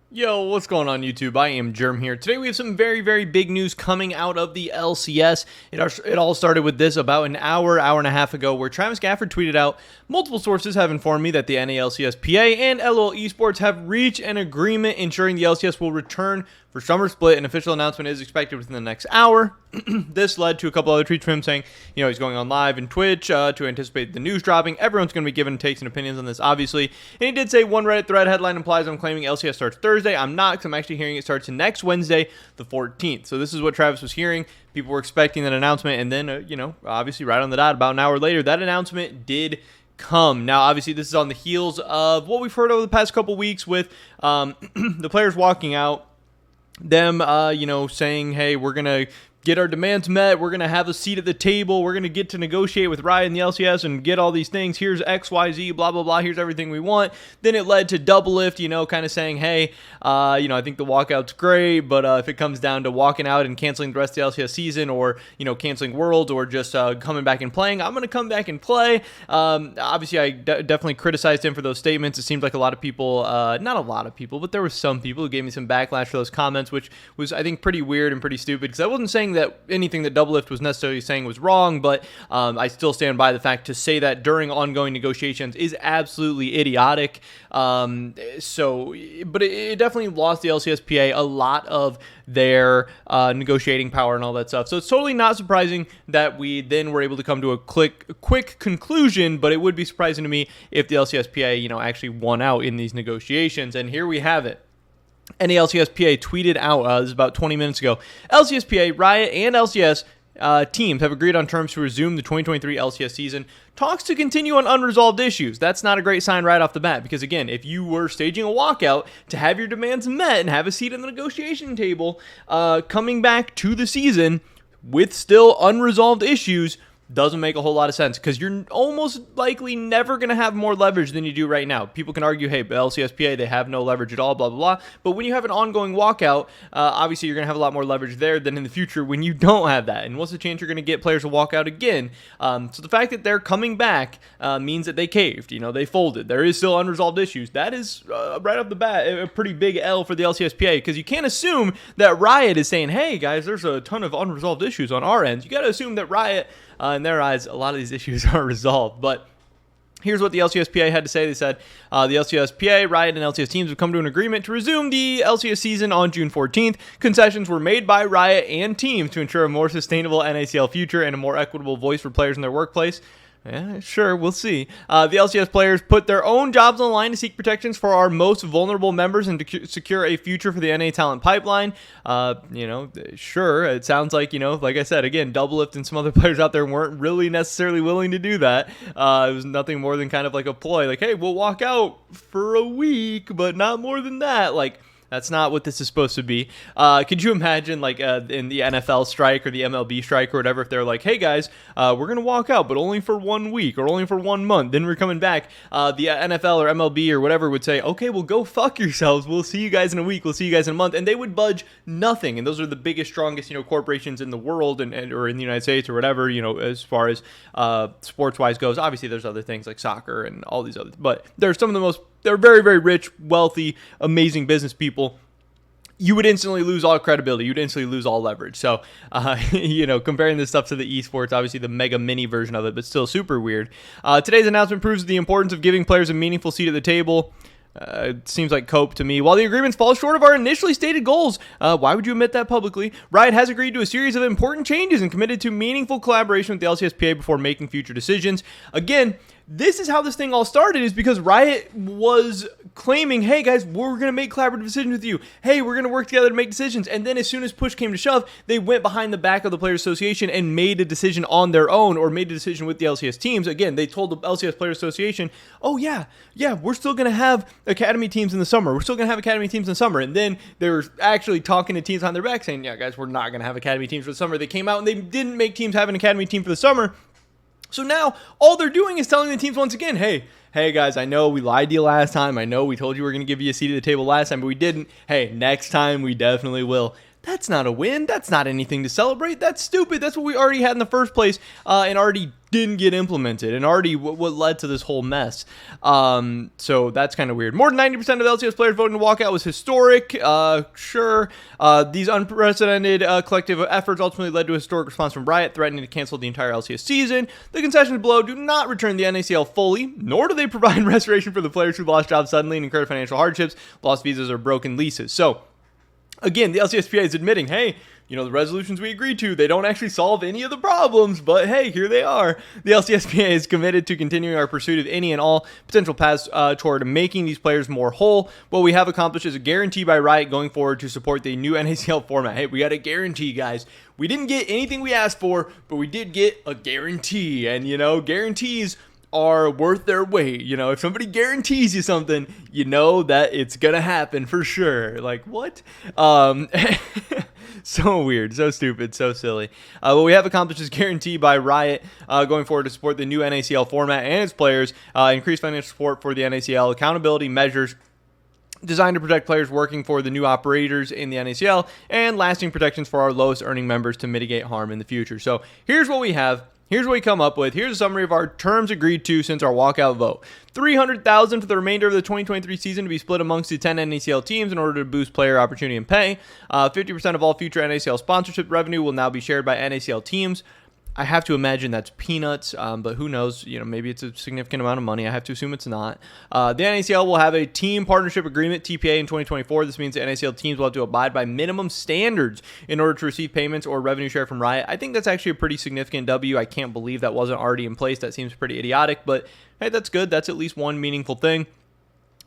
Yo, what's going on YouTube? I am Germ here. Today we have some very big news coming out of the LCS. It all started with this about an hour and a half ago where Travis Gafford tweeted out, multiple sources have informed me that the NALCS PA and LOL Esports have reached an agreement ensuring the LCS will return for summer split. An official announcement is expected within the next hour. This led to a couple other tweets from him saying, he's going on live in Twitch to anticipate the news dropping. Everyone's going to be giving takes and opinions on this, obviously. And he did say one Reddit thread headline implies I'm claiming LCS starts Thursday. I'm not, because I'm actually hearing it starts next Wednesday, the 14th. So this is what Travis was hearing. People were expecting that announcement, and then, obviously right on the dot, about an hour later, that announcement did come. Now, obviously, this is on the heels of what we've heard over the past couple weeks with the players walking out, them, saying, hey, we're going to get our demands met, we're going to have a seat at the table, we're going to get to negotiate with Riot and the LCS and get all these things, here's XYZ, blah, blah, blah, here's everything we want. Then it led to Doublelift, kind of saying, hey, I think the walkout's great, but if it comes down to walking out and canceling the rest of the LCS season or, canceling Worlds or just coming back and playing, I'm going to come back and play. Obviously, I definitely criticized him for those statements. It seemed like a lot of people, not a lot of people, but there were some people who gave me some backlash for those comments, which was, I think, pretty weird and pretty stupid, because I wasn't saying that anything that Doublelift was necessarily saying was wrong, but I still stand by the fact to say that during ongoing negotiations is absolutely idiotic. But it definitely lost the LCSPA a lot of their negotiating power and all that stuff. So it's totally not surprising that we then were able to come to a quick conclusion, but it would be surprising to me if the LCSPA, actually won out in these negotiations. And here we have it. NALCSPA tweeted out, this is about 20 minutes ago, LCSPA, Riot, and LCS teams have agreed on terms to resume the 2023 LCS season. Talks to continue on unresolved issues. That's not a great sign right off the bat, because again, if you were staging a walkout to have your demands met and have a seat at the negotiation table, coming back to the season with still unresolved issues doesn't make a whole lot of sense, because you're almost likely never going to have more leverage than you do right now. People can argue, hey, LCSPA, they have no leverage at all, blah, blah, blah. But when you have an ongoing walkout, obviously you're going to have a lot more leverage there than in the future when you don't have that. And what's the chance you're going to get players to walk out again? So the fact that they're coming back means that they caved, they folded. There is still unresolved issues. That is, right off the bat, a pretty big L for the LCSPA, because you can't assume that Riot is saying, hey, guys, there's a ton of unresolved issues on our end. You got to assume that Riot, in their eyes, a lot of these issues are resolved. But here's what the LCSPA had to say. They said, the LCSPA, Riot, and LCS teams have come to an agreement to resume the LCS season on June 14th. Concessions were made by Riot and teams to ensure a more sustainable NACL future and a more equitable voice for players in their workplace. Yeah, sure, we'll see. The LCS players put their own jobs on the line to seek protections for our most vulnerable members and to secure a future for the NA talent pipeline. Sure, it sounds like, like I said, again, Doublelift and some other players out there weren't really necessarily willing to do that. It was nothing more than kind of like a ploy, like, hey, we'll walk out for a week, but not more than that. Like, that's not what this is supposed to be. Could you imagine, like, in the NFL strike or the MLB strike or whatever, if they're like, hey, guys, we're going to walk out, but only for 1 week or only for 1 month. Then we're coming back. The NFL or MLB or whatever would say, okay, well, go fuck yourselves. We'll see you guys in a week. We'll see you guys in a month. And they would budge nothing. And those are the biggest, strongest, corporations in the world and or in the United States or whatever, as far as sports-wise goes. Obviously, there's other things like soccer and all these other, but they're some of the most, they're very rich, wealthy, amazing business people. You would instantly lose all credibility. You'd instantly lose all leverage. So, comparing this stuff to the esports, obviously the mega mini version of it, but still super weird. Today's announcement proves the importance of giving players a meaningful seat at the table. It seems like cope to me. While the agreements fall short of our initially stated goals, why would you admit that publicly? Riot has agreed to a series of important changes and committed to meaningful collaboration with the LCSPA before making future decisions. Again, this is how this thing all started, is because Riot was claiming, hey guys, we're going to make collaborative decisions with you. Hey, we're going to work together to make decisions. And then as soon as push came to shove, they went behind the back of the Players Association and made a decision on their own, or made a decision with the LCS teams. Again, they told the LCS Players Association, oh yeah, we're still going to have academy teams in the summer. We're still going to have academy teams in the summer. And then they were actually talking to teams on their back saying, yeah guys, we're not going to have academy teams for the summer. They came out and they didn't make teams have an academy team for the summer. So now all they're doing is telling the teams once again, hey guys, I know we lied to you last time. I know we told you we are going to give you a seat at the table last time, but we didn't. Hey, next time we definitely will. That's not a win. That's not anything to celebrate. That's stupid. That's what we already had in the first place and already didn't get implemented and already what led to this whole mess. So that's kind of weird. More than 90% of LCS players voting to walk out was historic. Sure. These unprecedented collective efforts ultimately led to a historic response from Riot, threatening to cancel the entire LCS season. The concessions below do not return the NACL fully, nor do they provide restoration for the players who lost jobs suddenly and incurred financial hardships, lost visas, or broken leases. So, again, the LCSPA is admitting, hey, the resolutions we agreed to, they don't actually solve any of the problems, but hey, here they are. The LCSPA is committed to continuing our pursuit of any and all potential paths toward making these players more whole. What we have accomplished is a guarantee by Riot going forward to support the new NACL format. Hey, we got a guarantee, guys. We didn't get anything we asked for, but we did get a guarantee, and guarantees are worth their weight. If somebody guarantees you something, you know that it's gonna happen for sure. Like, what? So weird, so stupid, so silly. What we have accomplished is guaranteed by Riot going forward to support the new NACL format and its players, increased financial support for the NACL, accountability measures designed to protect players working for the new operators in the NACL, and lasting protections for our lowest earning members to mitigate harm in the future. So here's what we have. Here's what we come up with. Here's a summary of our terms agreed to since our walkout vote. $300,000 for the remainder of the 2023 season to be split amongst the 10 NACL teams in order to boost player opportunity and pay. 50% of all future NACL sponsorship revenue will now be shared by NACL teams. I have to imagine that's peanuts, but who knows? Maybe it's a significant amount of money. I have to assume it's not. The NACL will have a team partnership agreement, TPA, in 2024. This means the NACL teams will have to abide by minimum standards in order to receive payments or revenue share from Riot. I think that's actually a pretty significant W. I can't believe that wasn't already in place. That seems pretty idiotic, but hey, that's good. That's at least one meaningful thing.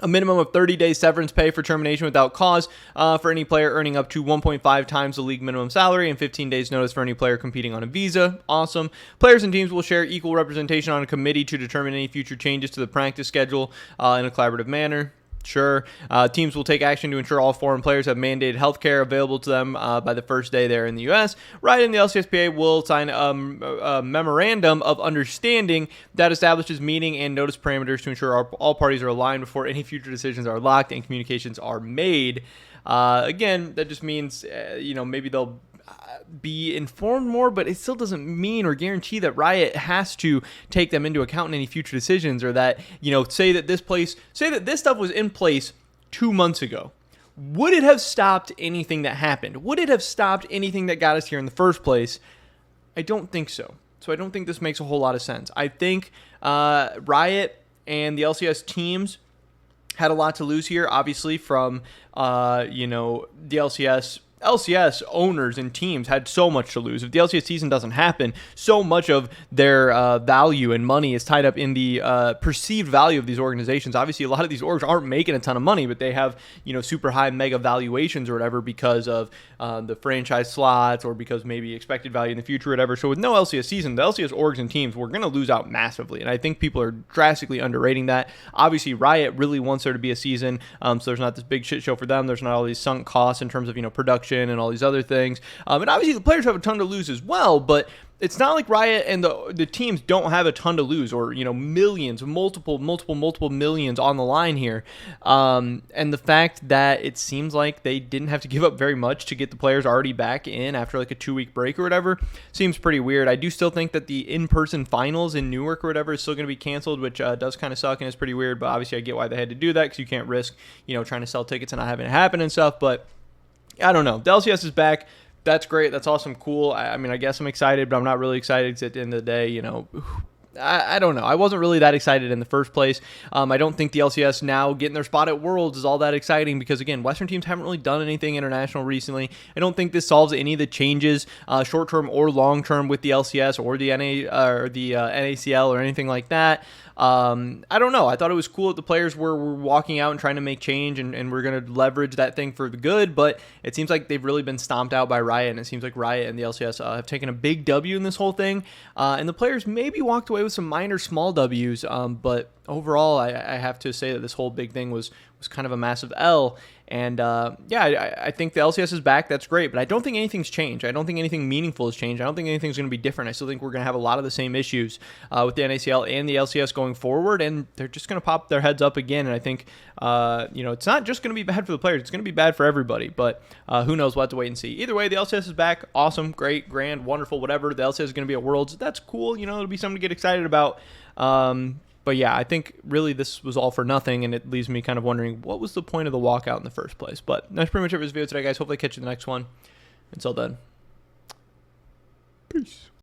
A minimum of 30 days severance pay for termination without cause for any player earning up to 1.5 times the league minimum salary, and 15 days notice for any player competing on a visa. Awesome. Players and teams will share equal representation on a committee to determine any future changes to the practice schedule in a collaborative manner. Sure. Teams will take action to ensure all foreign players have mandated health care available to them by the first day there in the U.S. Riot and the LCSPA will sign a memorandum of understanding that establishes meeting and notice parameters to ensure all parties are aligned before any future decisions are locked and communications are made. Again, that just means, maybe they'll be informed more, but it still doesn't mean or guarantee that Riot has to take them into account in any future decisions, or that, say that this stuff was in place 2 months ago. Would it have stopped anything that happened? Would it have stopped anything that got us here in the first place? I don't think so. So I don't think this makes a whole lot of sense. I think Riot and the LCS teams had a lot to lose here, obviously, from the LCS owners and teams had so much to lose. If the LCS season doesn't happen, so much of their value and money is tied up in the perceived value of these organizations. Obviously, a lot of these orgs aren't making a ton of money, but they have super high mega valuations or whatever because of the franchise slots, or because maybe expected value in the future or whatever. So with no LCS season, the LCS orgs and teams, we're going to lose out massively, and I think people are drastically underrating that. Obviously, Riot really wants there to be a season, so there's not this big shit show for them. There's not all these sunk costs in terms of production and all these other things. And obviously the players have a ton to lose as well, but it's not like Riot and the teams don't have a ton to lose, or millions, multiple millions on the line here. And the fact that it seems like they didn't have to give up very much to get the players already back in after like a 2-week break or whatever seems pretty weird. I do still think that the in-person finals in Newark or whatever is still going to be canceled, which does kind of suck and is pretty weird. But obviously I get why they had to do that, because you can't risk trying to sell tickets and not having it happen and stuff. But I don't know. The LCS is back. That's great. That's awesome. Cool. I mean, I guess I'm excited, but I'm not really excited, because at the end of the day, I don't know. I wasn't really that excited in the first place. I don't think the LCS now getting their spot at Worlds is all that exciting, because, again, Western teams haven't really done anything international recently. I don't think this solves any of the changes, short-term or long-term, with the LCS or the NACL or anything like that. I don't know. I thought it was cool that the players were walking out and trying to make change, and we're going to leverage that thing for the good, but it seems like they've really been stomped out by Riot, and it seems like Riot and the LCS have taken a big W in this whole thing, and the players maybe walked away with some minor small Ws, but overall, I have to say that this whole big thing was was kind of a massive L. And yeah, I think the LCS is back. That's great, but I don't think anything's changed. I don't think anything meaningful has changed. I don't think anything's going to be different. I still think we're going to have a lot of the same issues with the NACL and the LCS going forward, and they're just going to pop their heads up again. And I think it's not just going to be bad for the players; it's going to be bad for everybody. But who knows? We'll have to wait and see. Either way, the LCS is back. Awesome, great, grand, wonderful, whatever. The LCS is going to be at Worlds. That's cool. It'll be something to get excited about. But yeah, I think really this was all for nothing, and it leaves me kind of wondering what was the point of the walkout in the first place. But that's pretty much it for this video today, guys. Hopefully I catch you in the next one. Until then, peace.